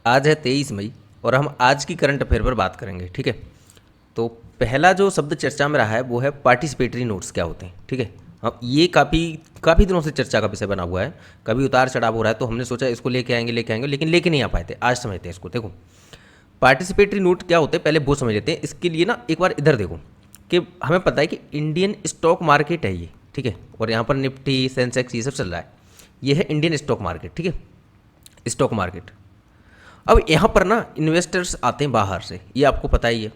आज है 23 मई और हम आज की करंट अफेयर पर बात करेंगे। ठीक है, तो पहला जो शब्द चर्चा में रहा है वो है पार्टिसिपेटरी नोट्स क्या होते हैं। ठीक है, अब ये काफ़ी दिनों से चर्चा का विषय बना हुआ है, कभी उतार चढ़ाव हो रहा है, तो हमने सोचा इसको लेके आएंगे लेकिन लेके नहीं आ पाए थे। आज समझते हैं इसको। देखो पार्टिसिपेटरी नोट क्या होते हैं पहले वो समझ लेते हैं। इसके लिए ना एक बार इधर देखो कि हमें पता है कि इंडियन स्टॉक मार्केट है ये। ठीक है, और यहाँ पर निफ्टी सेंसेक्स ये सब चल रहा है, ये है इंडियन स्टॉक मार्केट। ठीक है, स्टॉक मार्केट। अब यहाँ पर ना इन्वेस्टर्स आते हैं बाहर से, ये आपको पता ही है।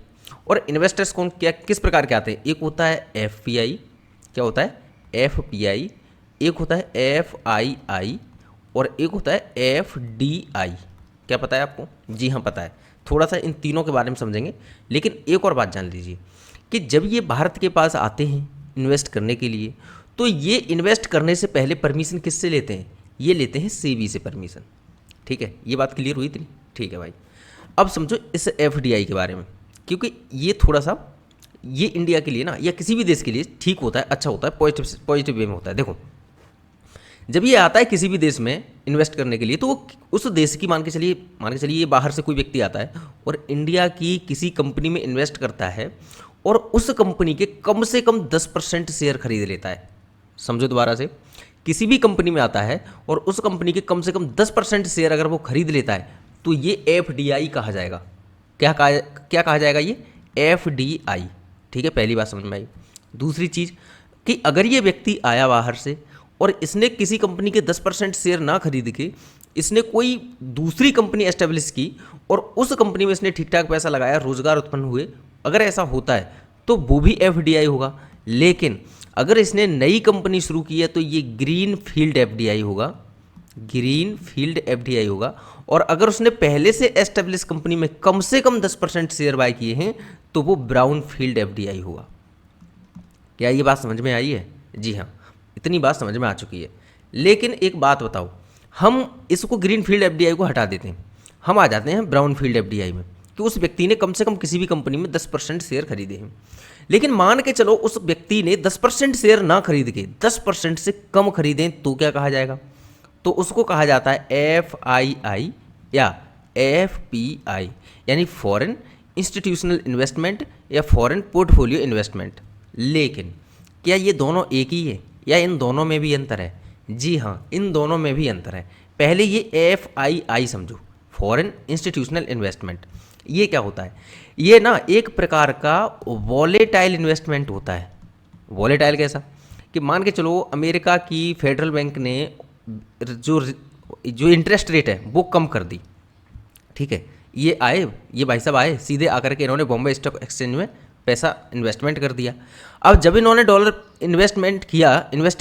और इन्वेस्टर्स कौन क्या किस प्रकार के आते हैं, एक होता है एफपीआई, क्या होता है एफपीआई, एक होता है एफआईआई और एक होता है एफडीआई। क्या पता है आपको? जी हाँ पता है। थोड़ा सा इन तीनों के बारे में समझेंगे, लेकिन एक और बात जान लीजिए कि जब ये भारत के पास आते हैं इन्वेस्ट करने के लिए, तो ये इन्वेस्ट करने से पहले परमिशन किससे लेते हैं? ये लेते हैं सेबी से परमिशन। ठीक है, ये बात क्लियर हुई इतनी? ठीक है भाई, अब समझो इस एफडीआई के बारे में, क्योंकि ये थोड़ा सा ये इंडिया के लिए ना या किसी भी देश के लिए ठीक होता है, अच्छा होता है, पॉजिटिव वे में होता है। देखो जब ये आता है किसी भी देश में इन्वेस्ट करने के लिए, तो वो उस देश की मान के चलिए ये बाहर से कोई व्यक्ति आता है और इंडिया की किसी कंपनी में इन्वेस्ट करता है और उस कंपनी के कम से कम 10% शेयर खरीद लेता है। समझो दोबारा से, किसी भी कंपनी में आता है और उस कंपनी के कम से कम 10% शेयर अगर वो खरीद लेता है, तो ये एफडीआई कहा जाएगा। क्या कहा जाएगा? ये एफडीआई। ठीक है, पहली बात समझ में आई। दूसरी चीज़ कि अगर ये व्यक्ति आया बाहर से और इसने किसी कंपनी के 10% शेयर ना खरीद के इसने कोई दूसरी कंपनी एस्टेब्लिश की और उस कंपनी में इसने ठीक ठाक पैसा लगाया, रोजगार उत्पन्न हुए, अगर ऐसा होता है तो वो भी एफडीआई होगा। लेकिन अगर इसने नई कंपनी शुरू की है तो ये ग्रीन फील्ड एफडीआई होगा, ग्रीन फील्ड एफडीआई होगा। और अगर उसने पहले से एस्टेब्लिश कंपनी में कम से कम 10% शेयर बाय किए हैं तो वो ब्राउन फील्ड एफडीआई होगा। क्या ये बात समझ में आई है? जी हाँ, इतनी बात समझ में आ चुकी है। लेकिन एक बात बताओ, हम इसको ग्रीन फील्ड एफडीआई को हटा देते हैं, हम आ जाते हैं ब्राउन फील्ड एफडीआई में कि उस व्यक्ति ने कम से कम किसी भी कंपनी में 10% शेयर खरीदे हैं। लेकिन मान के चलो उस व्यक्ति ने 10% शेयर ना खरीद के 10% से कम खरीदें तो क्या कहा जाएगा? तो उसको कहा जाता है एफआईआई या एफपीआई, यानी फॉरेन इंस्टीट्यूशनल इन्वेस्टमेंट या फॉरेन पोर्टफोलियो इन्वेस्टमेंट। लेकिन क्या ये दोनों एक ही है या इन दोनों में भी अंतर है? जी हाँ, इन दोनों में भी अंतर है। पहले ये एफआईआई समझो, फॉरेन इंस्टीट्यूशनल इन्वेस्टमेंट। ये क्या होता है? ये ना एक प्रकार का वॉलेटाइल इन्वेस्टमेंट होता है। वॉलेटाइल कैसा? कि मान के चलो अमेरिका की फेडरल बैंक ने जो जो इंटरेस्ट रेट है वो कम कर दी। ठीक है, ये भाई साहब आए सीधे आकर के इन्होंने बॉम्बे स्टॉक एक्सचेंज में पैसा इन्वेस्टमेंट कर दिया। अब जब इन्होंने डॉलर इन्वेस्ट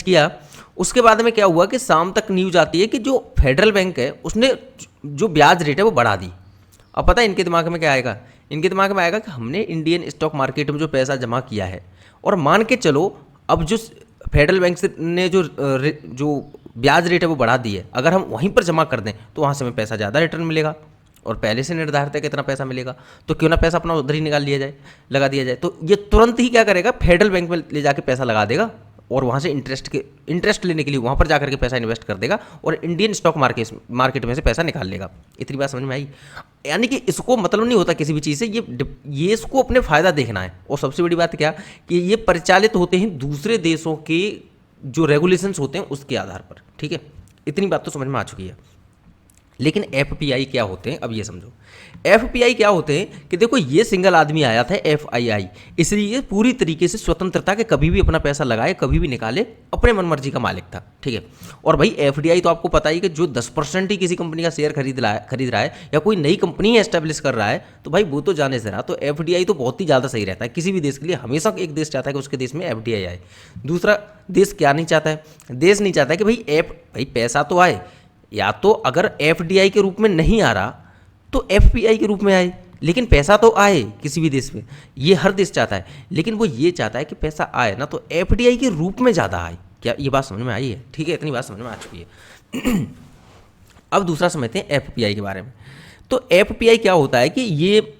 किया, उसके बाद में क्या हुआ कि शाम तक न्यूज आती है कि जो फेडरल बैंक है उसने जो ब्याज रेट है वो बढ़ा दी। अब पता है इनके दिमाग में क्या आएगा? इनके दिमाग में आएगा कि हमने इंडियन स्टॉक मार्केट में जो पैसा जमा किया है और मान के चलो अब जो फेडरल बैंक से ने जो ब्याज रेट है वो बढ़ा दी है, अगर हम वहीं पर जमा कर दें तो वहाँ से हमें पैसा ज़्यादा रिटर्न मिलेगा और पहले से निर्धारित है कितना पैसा मिलेगा, तो क्यों ना पैसा अपना उधर ही निकाल लिया जाए, लगा दिया जाए। तो ये तुरंत ही क्या करेगा? फेडरल बैंक में ले जाके पैसा लगा देगा और वहाँ से इंटरेस्ट लेने के लिए वहाँ पर जाकर के पैसा इन्वेस्ट कर देगा और इंडियन स्टॉक मार्केट में से पैसा निकाल लेगा। इतनी बात समझ में आई? यानी कि इसको मतलब नहीं होता किसी भी चीज़ से, ये इसको अपने फ़ायदा देखना है। और सबसे बड़ी बात क्या कि ये परिचालित होते हैं दूसरे देशों के जो रेगुलेशंस होते हैं उसके आधार पर। ठीक है, इतनी बात तो समझ में आ चुकी है। लेकिन एफपीआई क्या होते हैं अब ये समझो। एफपीआई क्या होते हैं कि देखो ये सिंगल आदमी आया था एफआईआई, इसलिए ये पूरी तरीके से स्वतंत्रता के कभी भी अपना पैसा लगाए कभी भी निकाले, अपने मनमर्जी का मालिक था। ठीक है, और भाई एफडीआई तो आपको पता ही कि जो 10% ही किसी कंपनी का शेयर खरीद रहा है या कोई नई कंपनी एस्टेब्लिश कर रहा है तो भाई वो तो जाने से रहा। तो एफडीआई तो बहुत ही ज़्यादा सही रहता है किसी भी देश के लिए। हमेशा एक देश चाहता है कि उसके देश में एफडीआई आए, दूसरा देश क्या नहीं चाहता है? देश नहीं चाहता है कि भाई पैसा तो आए, या तो अगर एफडीआई के रूप में नहीं आ रहा तो एफपीआई के रूप में आए, लेकिन पैसा तो आए किसी भी देश में। ये हर देश चाहता है, लेकिन वो ये चाहता है कि पैसा आए ना तो एफडीआई के रूप में ज़्यादा आए। क्या ये बात समझ में आई है? ठीक है, इतनी बात समझ में आ चुकी है। अब दूसरा समझते हैं एफपीआई के बारे में। तो एफपीआई क्या होता है कि ये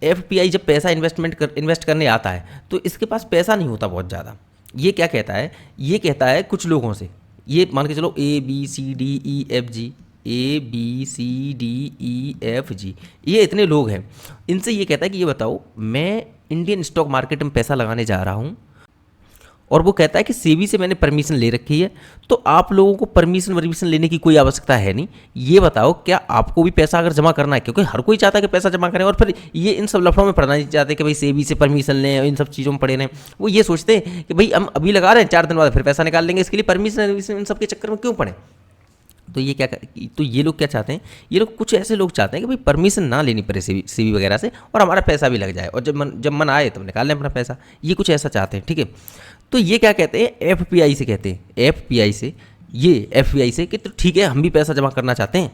एफपीआई जब पैसा इन्वेस्ट करने आता है तो इसके पास पैसा नहीं होता बहुत ज़्यादा। ये क्या कहता है? ये कहता है कुछ लोगों से, ये मान के चलो A B C D E F G ABCDEFG, ये इतने लोग हैं। इनसे ये कहता है कि ये बताओ, मैं इंडियन स्टॉक मार्केट में पैसा लगाने जा रहा हूँ और वो कहता है कि सेबी से मैंने परमिशन ले रखी है, तो आप लोगों को परमिशन लेने की कोई आवश्यकता है नहीं। ये बताओ क्या आपको भी पैसा अगर जमा करना है, क्योंकि हर कोई चाहता है कि पैसा जमा करें, और फिर ये इन सब लफड़ों में पड़ना नहीं चाहते कि भाई सेबी से परमिशन लें, इन सब चीज़ों में पड़े रहें। वो ये सोचते हैं कि भाई हम अभी लगा रहे हैं, 4 दिन बाद फिर पैसा निकाल लेंगे, इसके लिए परमिशन इन सब के चक्कर में क्यों पड़े। तो ये लोग क्या चाहते हैं, ये लोग कुछ ऐसे लोग चाहते हैं कि भाई परमिशन ना लेनी पड़े सेबी वगैरह से, और हमारा पैसा भी लग जाए, और जब मन आए तब निकाल लें अपना पैसा। ये कुछ ऐसा चाहते हैं, ठीक है। तो ये क्या कहते हैं, एफपीआई से कहते हैं, एफपीआई से कि तो ठीक है, हम भी पैसा जमा करना चाहते हैं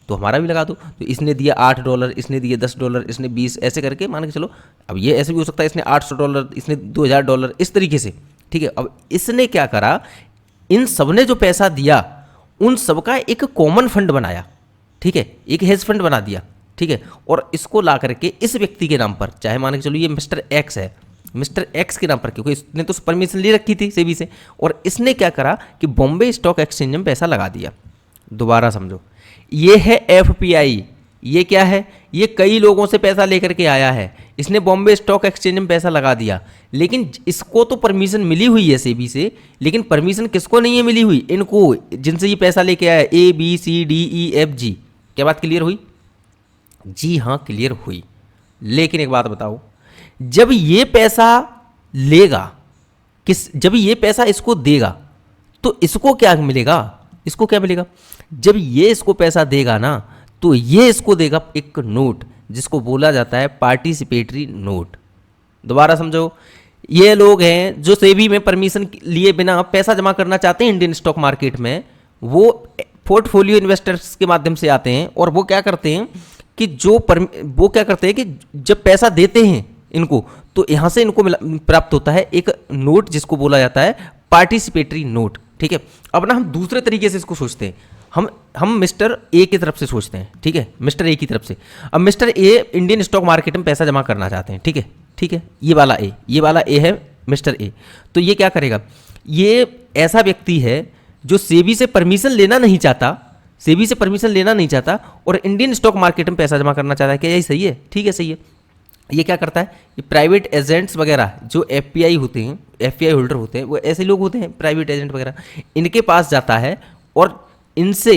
तो हमारा भी लगा दो। तो इसने दिया $8, इसने दिए $10, इसने 20, ऐसे करके मान के चलो। अब ये ऐसे भी हो सकता है इसने $800, इसने $2000, इस तरीके से, ठीक है। अब इसने क्या करा, इन सब ने जो पैसा दिया उन सबका एक कॉमन फंड बनाया, ठीक है, एक हेज फंड बना दिया, ठीक है। और इसको ला करके इस व्यक्ति के नाम पर, चाहे मान के चलो ये मिस्टर एक्स है, मिस्टर एक्स के नाम पर, क्योंकि इसने तो परमिशन ले रखी थी सेबी से, और इसने क्या करा कि बॉम्बे स्टॉक एक्सचेंज में पैसा लगा दिया। दोबारा समझो, ये है एफपीआई। ये क्या है, ये कई लोगों से पैसा लेकर के आया है, इसने बॉम्बे स्टॉक एक्सचेंज में पैसा लगा दिया, लेकिन इसको तो परमिशन मिली हुई है सेबी से, लेकिन परमिशन किसको नहीं है मिली हुई, इनको जिनसे ये पैसा लेके आया, ABCDEFG। क्या बात क्लियर हुई? जी हाँ, क्लियर हुई। लेकिन एक बात बताओ, जब ये पैसा लेगा, जब ये पैसा इसको देगा तो इसको क्या मिलेगा, इसको क्या मिलेगा, जब ये इसको पैसा देगा ना, तो ये इसको देगा एक नोट, जिसको बोला जाता है पार्टिसिपेटरी नोट। दोबारा समझो, ये लोग हैं जो सेबी में परमिशन लिए बिना पैसा जमा करना चाहते हैं इंडियन स्टॉक मार्केट में, वो पोर्टफोलियो इन्वेस्टर्स के माध्यम से आते हैं, और वो क्या करते हैं कि वो क्या करते हैं कि जब पैसा देते हैं इनको, तो यहाँ से इनको प्राप्त होता है एक नोट, जिसको बोला जाता है पार्टिसिपेटरी नोट, ठीक है। अब ना हम दूसरे तरीके से इसको सोचते हैं, हम मिस्टर ए की तरफ से सोचते हैं, ठीक है, मिस्टर ए की तरफ से। अब mister A Indian stock market में पैसा जमा करना चाहते हैं, ठीक है, ठीक है। ये वाला ए है मिस्टर ए। तो ये क्या करेगा, ये ऐसा व्यक्ति है जो सेबी से परमिशन लेना नहीं चाहता, और इंडियन स्टॉक मार्केट में पैसा जमा करना चाहता है। क्या यही सही है? ठीक है, सही है। ये क्या करता है, ये प्राइवेट एजेंट्स वगैरह जो एफपीआई होते हैं, एफपीआई होल्डर होते हैं, वो ऐसे लोग होते हैं प्राइवेट एजेंट वगैरह, इनके पास जाता है और इनसे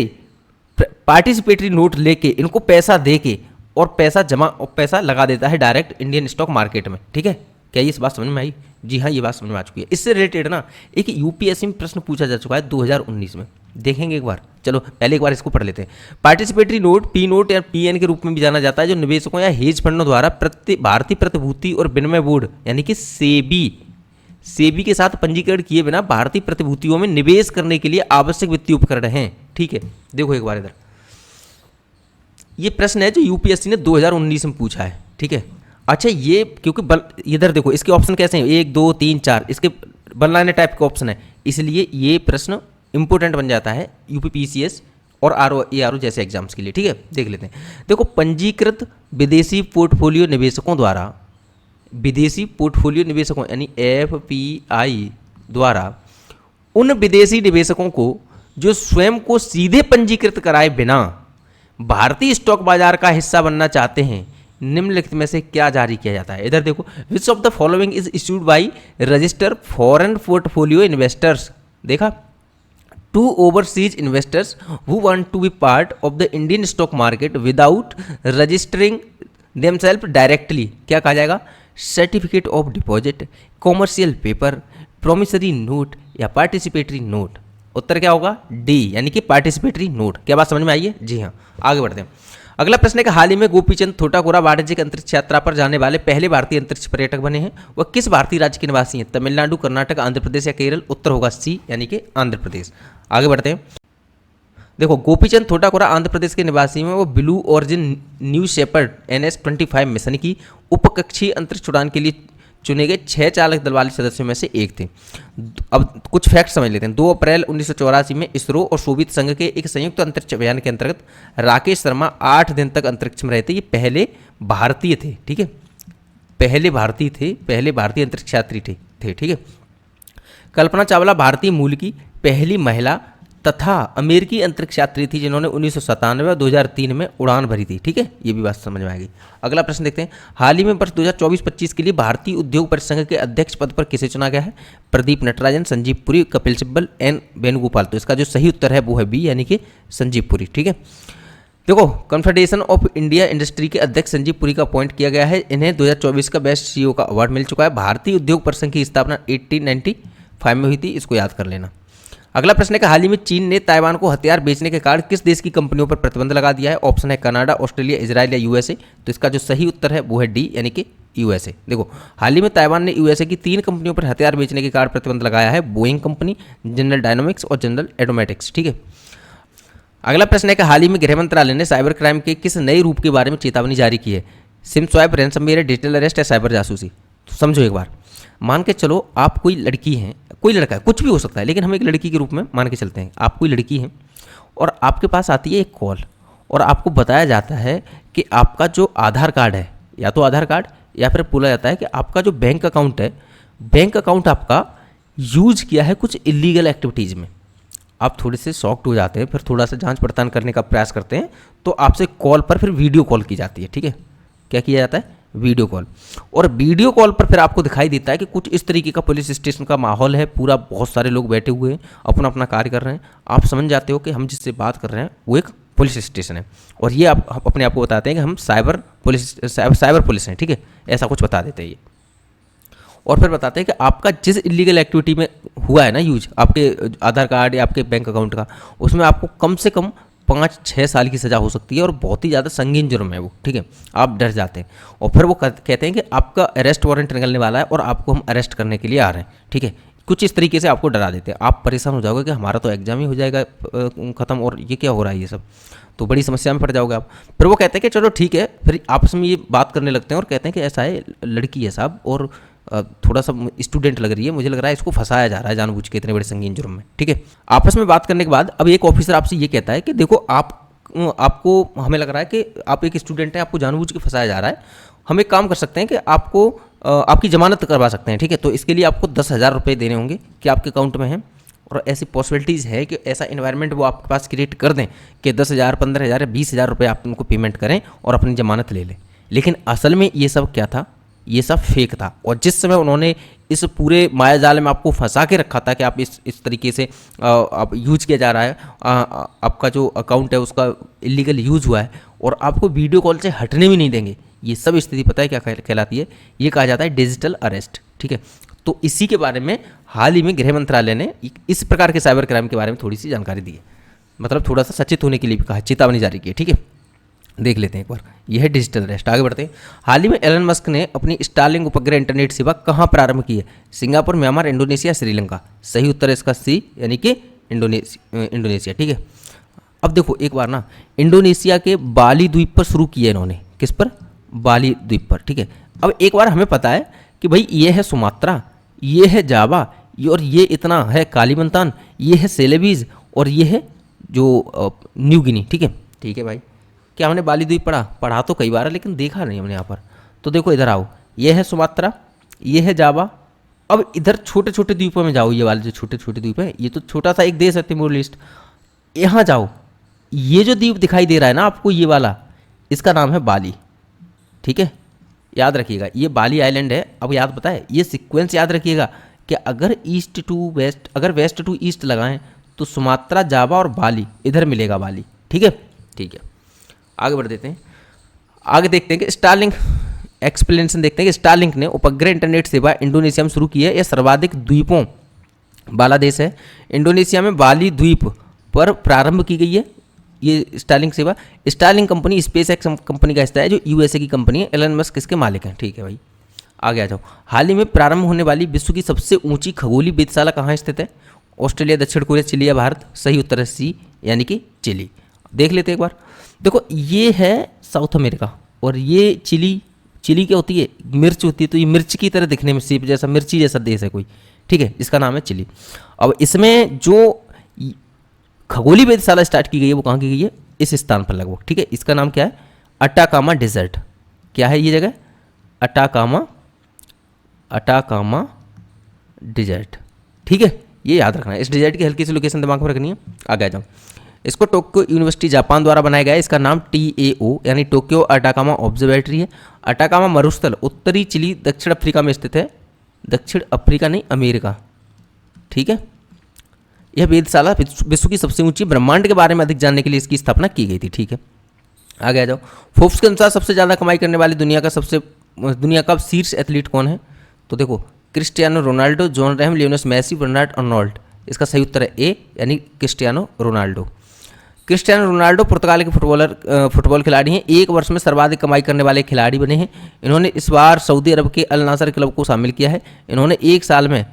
पार्टिसिपेटरी नोट लेके, इनको पैसा दे के, और पैसा लगा देता है डायरेक्ट इंडियन स्टॉक मार्केट में, ठीक है। क्या ये इस बात समझ में आई? जी हाँ, ये बात समझ में आ चुकी है। इससे रिलेटेड ना एक यूपीएससी में प्रश्न पूछा जा चुका है 2019 में, देखेंगे एक बार। चलो पहले एक बार इसको पढ़ लेते हैं। पार्टिसिपेटरी नोट, पी नोट या पीएन के रूप में भी जाना जाता है, जो निवेशकों या हेज फंडों द्वारा भारतीय प्रतिभूति और विनिमय बोर्ड यानी कि सेबी के साथ पंजीकरण किए बिना भारतीय प्रतिभूतियों में निवेश करने के लिए आवश्यक वित्तीय उपकरण हैं, ठीक है। देखो एक बार इधर, ये प्रश्न है जो यूपीएससी ने 2019 में पूछा है, ठीक है। अच्छा, ये क्योंकि इधर देखो इसके ऑप्शन कैसे हैं, 1 2 3 4, इसके बनलाने टाइप के ऑप्शन है, इसलिए ये प्रश्न इंपोर्टेंट बन जाता है यूपीपीसीएस और आरओ जैसे एग्जाम्स के लिए, ठीक है। देख लेते हैं। देखो, पंजीकृत विदेशी पोर्टफोलियो निवेशकों द्वारा, विदेशी पोर्टफोलियो निवेशकों यानी एफपीआई द्वारा उन विदेशी निवेशकों को जो स्वयं को सीधे पंजीकृत कराए बिना भारतीय स्टॉक बाजार का हिस्सा बनना चाहते हैं, निम्नलिखित में से क्या जारी किया जाता है। इधर देखो, which of the following is issued by register foreign portfolio investors, देखा, to overseas investors who want to be part of the Indian stock market without registering themselves directly. क्या कहा जाएगा, certificate of deposit, commercial paper, promissory note या participatory note. उत्तर क्या होगा, D, यानी कि पार्टिसिपेटरी नोट। क्या बात समझ में आई है? जी हाँ, आगे बढ़ते हैं। अगला प्रश्न है कि हाल ही में गोपीचंद थोटाकुरा वाणिज्यिक अंतरिक्ष यात्रा पर जाने वाले पहले भारतीय अंतरिक्ष पर्यटक बने हैं। वह किस भारतीय राज्य के निवासी हैं? तमिलनाडु, कर्नाटक, आंध्र प्रदेश या केरल? उत्तर होगा सी, यानी कि आंध्र प्रदेश। आगे बढ़ते हैं। देखो, गोपीचंद थोटाकुरा आंध्र प्रदेश के निवासी में वो blue origin New Shepard NS-25 mission की उपकक्षीय अंतरिक्ष उड़ान के लिए चुने गए 6 चालक दल वाले सदस्यों में से एक थे। अब कुछ फैक्ट समझ लेते हैं। 2 अप्रैल 1984 में इसरो और सोवियत संघ के एक संयुक्त अंतरिक्ष अभियान के अंतर्गत राकेश शर्मा 8 दिन तक अंतरिक्ष में रहे थे। ये पहले भारतीय थे, ठीक है, पहले भारतीय अंतरिक्ष यात्री थे, ठीक है। कल्पना चावला भारतीय मूल की पहली महिला तथा अमेरिकी अंतरिक्ष यात्री थी जिन्होंने 1997 और 2003 में उड़ान भरी थी। ठीक है, ये भी बात समझ में आएगी। अगला प्रश्न देखते हैं, हाल ही में वर्ष 2024-25 के लिए भारतीय उद्योग परिसंघ के अध्यक्ष पद पर किसे चुना गया है? प्रदीप नटराजन, संजीव पुरी, कपिल सिब्बल, एन वेणुगोपाल। तो इसका जो सही उत्तर है वो है बी, यानी कि संजीव पुरी। ठीक है, देखो कॉन्फेडरेशन ऑफ इंडिया इंडस्ट्री के अध्यक्ष संजीव पुरी का अपॉइंट किया गया है। इन्हें 2024 का बेस्ट सीईओ का अवार्ड मिल चुका है। भारतीय उद्योग परिसंघ की स्थापना 1895 में हुई थी, इसको याद कर लेना। अगला प्रश्न है कि हाल ही में चीन ने ताइवान को हथियार बेचने के कारण किस देश की कंपनियों पर प्रतिबंध लगा दिया है? ऑप्शन है कनाडा, ऑस्ट्रेलिया, इजराइल या यूएसए। तो इसका जो सही उत्तर है वो है डी, यानी कि यूएसए। देखो हाल ही में ताइवान ने यूएसए की 3 कंपनियों पर हथियार बेचने के कारण प्रतिबंध लगाया है, बोइंग कंपनी, जनरल डायनामिक्स और जनरल एटोमेटिक्स। ठीक है, अगला प्रश्न है कि हाल ही में गृह मंत्रालय ने साइबर क्राइम के किस नए रूप के बारे में चेतावनी जारी की है? SIM swap, ransomware, digital arrest या साइबर जासूसी। तो समझो एक बार, मान के चलो आप कोई लड़की हैं, कोई लड़का है, कुछ भी हो सकता है, लेकिन हम एक लड़की के रूप में मान के चलते हैं। आप कोई लड़की हैं और आपके पास आती है एक कॉल और आपको बताया जाता है कि आपका जो आधार कार्ड है, या तो आधार कार्ड या फिर बोला जाता है कि आपका जो बैंक अकाउंट है, बैंक अकाउंट आपका यूज किया है कुछ इलीगल एक्टिविटीज़ में। आप थोड़े से शॉक्ड हो जाते हैं, फिर थोड़ा सा जांच पड़ताल करने का प्रयास करते हैं, तो आपसे कॉल पर फिर वीडियो कॉल की जाती है। ठीक है, क्या किया जाता है? Video call. और वीडियो कॉल पर फिर आपको दिखाई देता है कि कुछ इस तरीके का पुलिस स्टेशन का माहौल है, पूरा बहुत सारे लोग बैठे हुए हैं, अपना अपना कार्य कर रहे हैं। आप समझ जाते हो कि हम जिससे बात कर रहे हैं वो एक पुलिस स्टेशन है, और ये आप अपने आप को बताते हैं कि हम साइबर पुलिस हैं। ठीक है, ऐसा कुछ बता देते हैं ये। और फिर बताते हैं कि आपका जिस इलीगल एक्टिविटी में हुआ है ना यूज, आपके आधार कार्ड या आपके बैंक अकाउंट का, उसमें आपको कम से कम 5-6 साल की सज़ा हो सकती है, और बहुत ही ज़्यादा संगीन जुर्म है वो। ठीक है, आप डर जाते हैं, और फिर वो कहते हैं कि आपका अरेस्ट वारंट निकलने वाला है और आपको हम अरेस्ट करने के लिए आ रहे हैं। ठीक है, कुछ इस तरीके से आपको डरा देते हैं। आप परेशान हो जाओगे कि हमारा तो एग्जाम ही हो जाएगा ख़त्म, और ये क्या हो रहा है ये सब, तो बड़ी समस्या में पड़ जाओगे आप। फिर वो कहते हैं कि चलो ठीक है, फिर आपस में ये बात करने लगते हैं और कहते हैं कि ऐसा है, लड़की है साहब, और थोड़ा सा स्टूडेंट लग रही है, मुझे लग रहा है इसको फंसाया जा रहा है जानबूझ के इतने बड़े संगीन जुर्म में। ठीक है, आपस में बात करने के बाद अब एक ऑफिसर आपसे ये कहता है कि देखो आपको हमें लग रहा है कि आप एक स्टूडेंट हैं, आपको जानबूझ के फंसाया जा रहा है, हम एक काम कर सकते हैं कि आपको आपकी जमानत करवा सकते हैं। ठीक है, तो इसके लिए आपको 10,000 रुपये देने होंगे कि आपके अकाउंट में हैं, और ऐसी पॉसिबिलिटीज़ है कि ऐसा इन्वायरमेंट वो आपके पास क्रिएट कर दें कि 10,000, 15,000 या 20,000 रुपये आप उनको पेमेंट करें और अपनी जमानत ले लें। लेकिन असल में ये सब क्या था? ये सब फेक था। और जिस समय उन्होंने इस पूरे मायाजाल में आपको फंसा के रखा था कि आप इस तरीके से आप यूज किया जा रहा है, आपका जो अकाउंट है उसका इलीगल यूज हुआ है, और आपको वीडियो कॉल से हटने भी नहीं देंगे, ये सब स्थिति पता है क्या कहलाती है? ये कहा जाता है डिजिटल अरेस्ट। ठीक है, तो इसी के बारे में हाल ही में गृह मंत्रालय ने इस प्रकार के साइबर क्राइम के बारे में थोड़ी सी जानकारी दी है, मतलब थोड़ा सा सचेत होने के लिए भी कहा, चेतावनी जारी की है। ठीक है, देख लेते हैं एक बार, यह है डिजिटल अरेस्ट। आगे बढ़ते हैं। हाल ही में एलन मस्क ने अपनी स्टारलिंक उपग्रह इंटरनेट सेवा कहाँ प्रारंभ की है? Singapore, Myanmar, Indonesia, Sri Lanka. सही उत्तर है इसका सी, यानी कि इंडोनेशिया। ठीक है, अब देखो एक बार ना, इंडोनेशिया के बाली द्वीप पर शुरू किया इन्होंने। किस पर? बाली द्वीप पर। ठीक है, अब एक बार हमें पता है कि भाई ये है सुमात्रा, ये है जावा, और ये इतना है कालीमंतान, ये है सेलेबीज, और ये है जो न्यू गिनी। ठीक है भाई, क्या हमने बाली द्वीप पढ़ा तो कई बार है, लेकिन देखा नहीं हमने यहाँ पर। तो देखो इधर आओ, ये है सुमात्रा, ये है जावा। अब इधर छोटे छोटे द्वीपों में जाओ, ये वाले जो छोटे छोटे द्वीप है, ये तो छोटा सा एक देश है तिमोर लेस्ट। यहाँ जाओ, ये जो द्वीप दिखाई दे रहा है ना आपको, ये वाला, इसका नाम है बाली। ठीक है, याद रखिएगा, ये बाली आइलैंड है। अब याद पता है, ये सीक्वेंस याद रखिएगा कि अगर ईस्ट टू वेस्ट, अगर वेस्ट टू ईस्ट लगाएं तो सुमात्रा, जावा और बाली, इधर मिलेगा बाली। ठीक है, आगे बढ़ देते हैं। आगे देखते हैं कि स्टारलिंक एक्सप्लेनेशन देखते हैं कि स्टारलिंक ने उपग्रह इंटरनेट सेवा इंडोनेशिया में शुरू की है। यह सर्वाधिक द्वीपों वाला देश है। इंडोनेशिया में बाली द्वीप पर प्रारंभ की गई है ये स्टारलिंक सेवा। Starlink company space x company का हिस्सा है, जो यूएसए की कंपनी है। एलन मस्क इसके मालिक हैं। ठीक है भाई, आगे आ जाओ। हाल ही में प्रारंभ होने वाली विश्व की सबसे ऊंची खगोलीय वेधशाला कहाँ स्थित है? ऑस्ट्रेलिया, दक्षिण कोरिया, चिली या भारत। सही उत्तर है सी, यानी कि चिली। देख लेते एक बार। देखो ये है साउथ अमेरिका, और ये चिली क्या होती है? मिर्च होती है। तो ये मिर्च की तरह दिखने में, सेब जैसा, मिर्ची जैसा देश है कोई। ठीक है, इसका नाम है चिली। अब इसमें जो खगोलीय वेधशाला स्टार्ट की गई है वो कहाँ की गई है? इस स्थान पर लगभग। ठीक है, इसका नाम क्या है? Atacama desert. क्या है ये जगह? Atacama desert. ठीक है, ये याद रखना है। इस डेजर्ट की हल्की सी लोकेशन दिमाग में रखनी है। आगे आ जाओ। इसको टोक्यो यूनिवर्सिटी जापान द्वारा बनाया गया है। इसका नाम TAO यानी टोक्यो अटाकामा ऑब्जर्वेटरी है। अटाकामा मरुस्थल उत्तरी चिली दक्षिण अफ्रीका में स्थित है। दक्षिण अफ्रीका नहीं, अमेरिका, ठीक है। यह वेधशाला विश्व की सबसे ऊंची, ब्रह्मांड के बारे में अधिक जानने के लिए इसकी स्थापना की गई थी, ठीक है। आगे आ जाओ। फोर्ब्स के अनुसार सबसे ज़्यादा कमाई करने वाली दुनिया का शीर्ष एथलीट कौन है? तो देखो, Cristiano Ronaldo, John Reham, Lionel Messi, Bernard Arnold. इसका सही उत्तर है ए यानी क्रिस्टियानो रोनाल्डो। क्रिस्टियानो रोनाल्डो पुर्तगाल के फुटबॉल खिलाड़ी हैं। एक वर्ष में सर्वाधिक कमाई करने वाले खिलाड़ी बने हैं। इन्होंने इस बार सऊदी अरब के अल नासर क्लब को शामिल किया है। इन्होंने एक साल में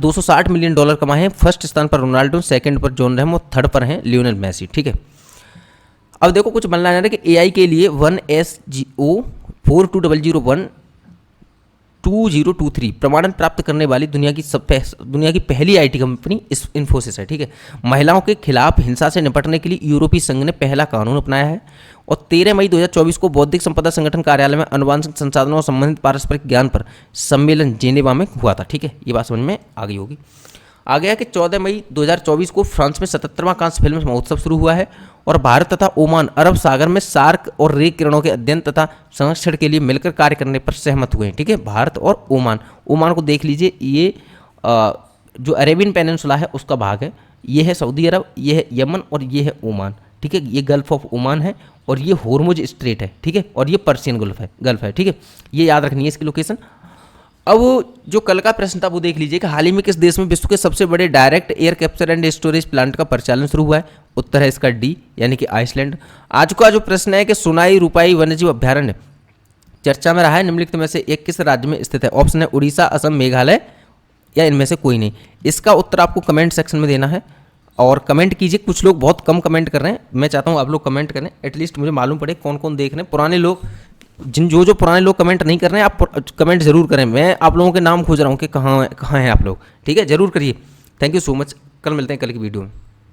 $260 मिलियन कमाए हैं। फर्स्ट स्थान पर रोनाल्डो, सेकंड पर जॉन रेहम और थर्ड पर हैं लियोनेल मेसी, ठीक है। अब देखो कुछ बनना है कि AI के लिए 1SGO 4200122023 प्रमाणन प्राप्त करने वाली दुनिया की पहली IT कंपनी इस इन्फोसिस है, ठीक है। महिलाओं के खिलाफ हिंसा से निपटने के लिए यूरोपीय संघ ने पहला कानून अपनाया है और 13 मई 2024 को बौद्धिक संपदा संगठन कार्यालय में अनुवांशिक संसाधनों और संबंधित पारस्परिक ज्ञान पर सम्मेलन जेनेवा में हुआ था, ठीक है। ये बात समझ में आ गई होगी। आ गया कि 14 मई 2024 को फ्रांस में 77वां कांस्य फिल्म महोत्सव शुरू हुआ है और भारत तथा ओमान अरब सागर में सार्क और रे किरणों के अध्ययन तथा संरक्षण के लिए मिलकर कार्य करने पर सहमत हुए हैं, ठीक है। भारत और ओमान को देख लीजिए, ये जो अरेबियन पेनिनसुला है उसका भाग है। ये है सऊदी अरब, ये है यमन और ये है ओमान, ठीक है। ये गल्फ ऑफ ओमान है और ये होर्मुज स्ट्रेट है, ठीक है। और ये पर्शियन गल्फ है, ठीक है। ये याद रखनी है इसकी लोकेशन। अब जो कल का प्रश्न था वो देख लीजिए कि हाल ही में किस देश में विश्व के सबसे बड़े direct air capture and storage plant का परिचालन शुरू हुआ है? उत्तर है इसका डी यानी कि आइसलैंड। आज का जो प्रश्न है कि सोनाई रूपाई वन्यजीव अभ्यारण्य चर्चा में रहा है निम्नलिखित में से एक किस राज्य में स्थित है? ऑप्शन है उड़ीसा, असम, मेघालय या इनमें से कोई नहीं। इसका उत्तर आपको कमेंट सेक्शन में देना है और कमेंट कीजिए। कुछ लोग बहुत कम कमेंट कर रहे हैं, मैं चाहता हूँ आप लोग कमेंट करें, एटलीस्ट मुझे मालूम पड़े कौन कौन देख रहे हैं। पुराने लोग जो पुराने लोग कमेंट नहीं कर रहे हैं, आप कमेंट जरूर करें। मैं आप लोगों के नाम खोज रहा हूँ कि कहाँ हैं आप लोग, ठीक है। जरूर करिए। Thank you so much. कल मिलते हैं कल की वीडियो में।